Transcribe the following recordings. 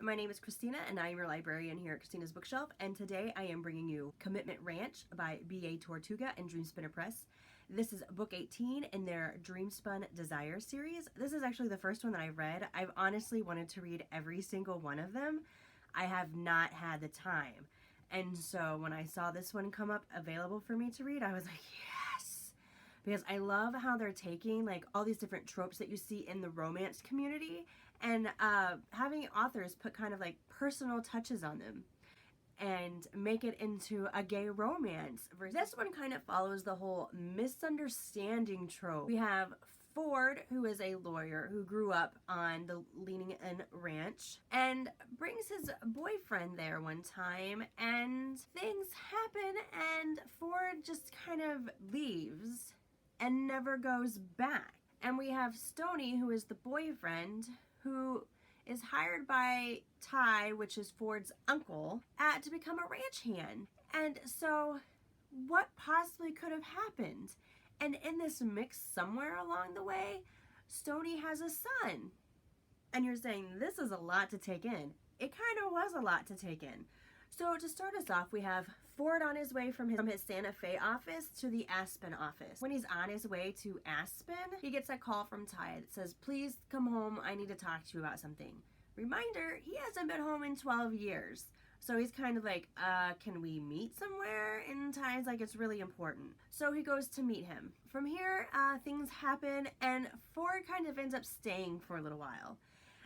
my name is Christina and I am your librarian here at Christina's Bookshelf, and today I am bringing you Commitment Ranch by B.A. Tortuga and Dreamspinner Press. This is book 18 in their Dreamspun Desire series. This is actually the first one that I've read. I've honestly wanted to read every single one of them. I have not had the time. And so when I saw this one come up available for me to read, I was like, yes! Because I love how they're taking like all these different tropes that you see in the romance community and having authors put kind of like personal touches on them and make it into a gay romance. This one kind of follows the whole misunderstanding trope. We have Ford, who is a lawyer who grew up on the Leaning In Ranch and brings his boyfriend there one time, and things happen and Ford just kind of leaves and never goes back. And we have Stoney, who is the boyfriend, who is hired by Ty, which is Ford's uncle, to become a ranch hand. And so what possibly could have happened? And in this mix somewhere along the way, Stoney has a son. And you're saying, this is a lot to take in. It kind of was a lot to take in. So to start us off, we have Ford on his way from his Santa Fe office to the Aspen office. When he's on his way to Aspen, he gets a call from Ty that says, please come home, I need to talk to you about something. Reminder, he hasn't been home in 12 years. So he's kind of like, can we meet somewhere? And Ty's like, it's really important. So he goes to meet him. From here, things happen and Ford kind of ends up staying for a little while.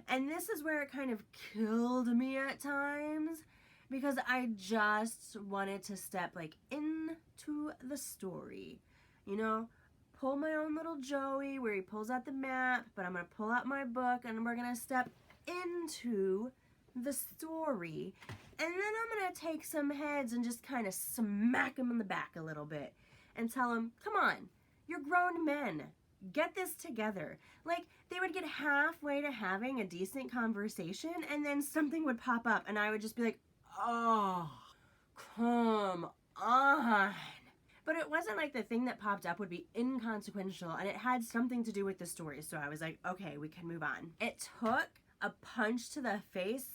And this is where it kind of killed me at times, because I just wanted to step like into the story, you know, pull my own little Joey where he pulls out the map, but I'm gonna pull out my book and we're gonna step into the story, and then I'm gonna take some heads and just kind of smack them in the back a little bit and tell them, come on, you're grown men, get this together. Like, they would get halfway to having a decent conversation and then something would pop up and I would just be like, oh, come on. But it wasn't like the thing that popped up would be inconsequential, and it had something to do with the story. So I was like, okay, we can move on. It took a punch to the face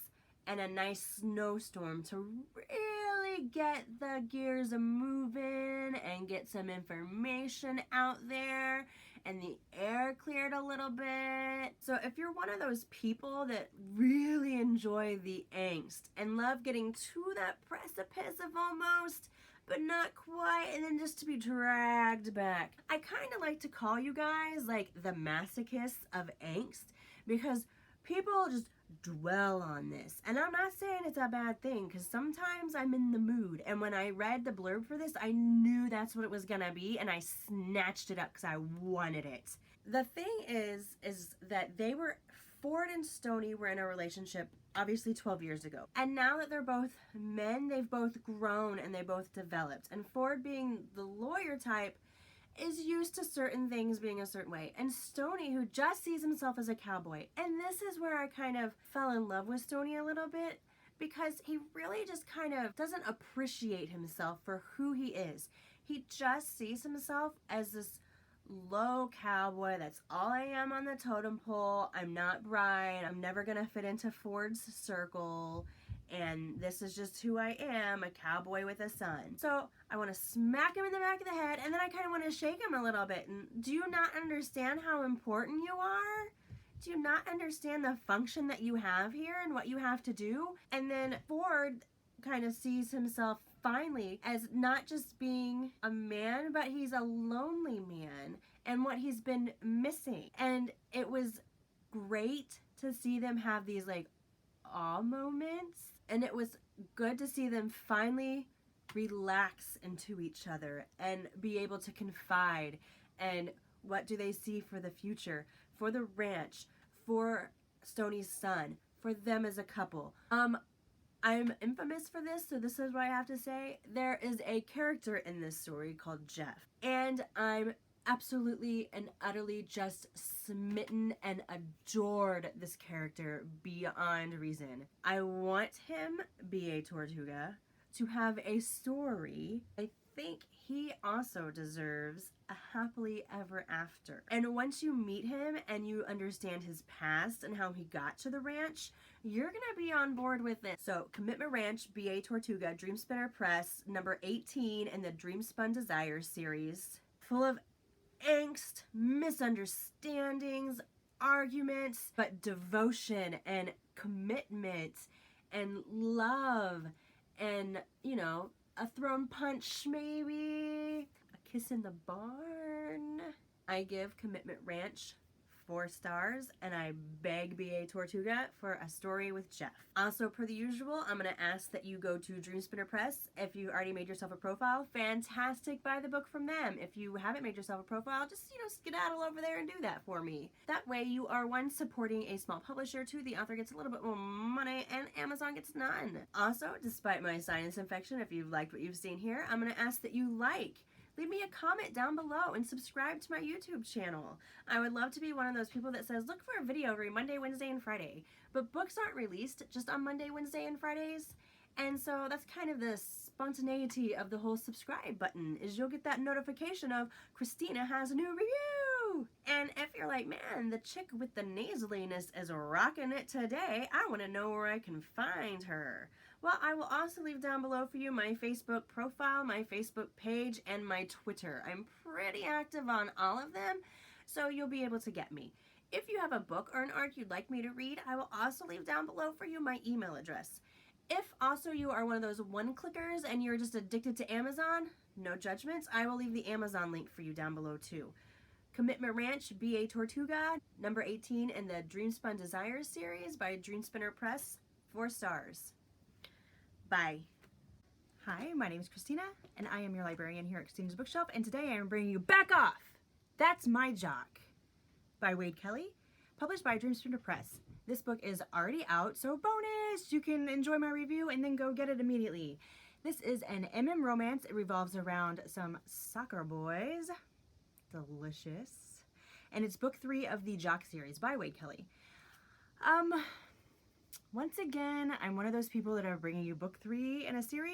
and a nice snowstorm to really get the gears moving and get some information out there, and the air cleared a little bit. So if you're one of those people that really enjoy the angst and love getting to that precipice of almost, but not quite, and then just to be dragged back, I kind of like to call you guys like the masochists of angst, because people just dwell on this. And I'm not saying it's a bad thing, because sometimes I'm in the mood, and when I read the blurb for this, I knew that's what it was gonna be, and I snatched it up because I wanted it. The thing is that Ford and Stoney were in a relationship obviously 12 years ago. And now that they're both men, they've both grown and they both developed. And Ford, being the lawyer type, is used to certain things being a certain way. And Stoney, who just sees himself as a cowboy. And this is where I kind of fell in love with Stoney a little bit, because he really just kind of doesn't appreciate himself for who he is. He just sees himself as this low cowboy. That's all I am on the totem pole. I'm not Brian. I'm never gonna fit into Ford's circle, and this is just who I am, a cowboy with a son. So I want to smack him in the back of the head, and then I kind of want to shake him a little bit. And do you not understand how important you are? Do you not understand the function that you have here and what you have to do? And then Ford kind of sees himself finally as not just being a man, but he's a lonely man and what he's been missing. And it was great to see them have these like awe moments, and it was good to see them finally relax into each other and be able to confide. And what do they see for the future, for the ranch, for Stoney's son, for them as a couple? I'm infamous for this, so this is what I have to say. There is a character in this story called Jeff, and I'm absolutely and utterly just smitten and adored this character beyond reason. I want him, B.A. Tortuga, to have a story. I think he also deserves a happily ever after. And once you meet him and you understand his past and how he got to the ranch, you're gonna be on board with it. So Commitment Ranch, B.A. Tortuga, Dreamspinner Press, number 18 in the Dreamspun Desire series, full of angst, misunderstandings, arguments, but devotion and commitment and love and, you know, a thrown punch maybe, a kiss in the barn. I give Commitment Ranch 4 stars, and I beg B.A. Tortuga for a story with Jeff. Also, per the usual, I'm going to ask that you go to Dreamspinner Press. If you already made yourself a profile, fantastic, buy the book from them. If you haven't made yourself a profile, just, skedaddle over there and do that for me. That way, you are, one, supporting a small publisher, 2, the author gets a little bit more money, and Amazon gets none. Also, despite my sinus infection, if you've liked what you've seen here, I'm going to ask that you leave me a comment down below and subscribe to my YouTube channel. I would love to be one of those people that says, look for a video every Monday, Wednesday, and Friday. But books aren't released just on Monday, Wednesday, and Fridays. And so that's kind of the spontaneity of the whole subscribe button, is you'll get that notification of Christina has a new review. And if you're like, man, the chick with the nasaliness is rocking it today, I want to know where I can find her. Well, I will also leave down below for you my Facebook profile, my Facebook page, and my Twitter. I'm pretty active on all of them, so you'll be able to get me. If you have a book or an arc you'd like me to read, I will also leave down below for you my email address. If also you are one of those one-clickers and you're just addicted to Amazon, no judgments, I will leave the Amazon link for you down below too. Commitment Ranch, B.A. Tortuga, number 18 in the Dreamspun Desire series by Dreamspinner Press, 4 stars. Bye. Hi, my name is Christina, and I am your librarian here at Christina's Bookshelf, and today I am bringing you Back Off! That's My Jock by Wade Kelly, published by Dreamspinner Press. This book is already out, so bonus! You can enjoy my review and then go get it immediately. This is an MM romance. It revolves around some soccer boys. Delicious. And it's book 3 of the Jock series by Wade Kelly. Once again, I'm one of those people that are bringing you book 3 in a series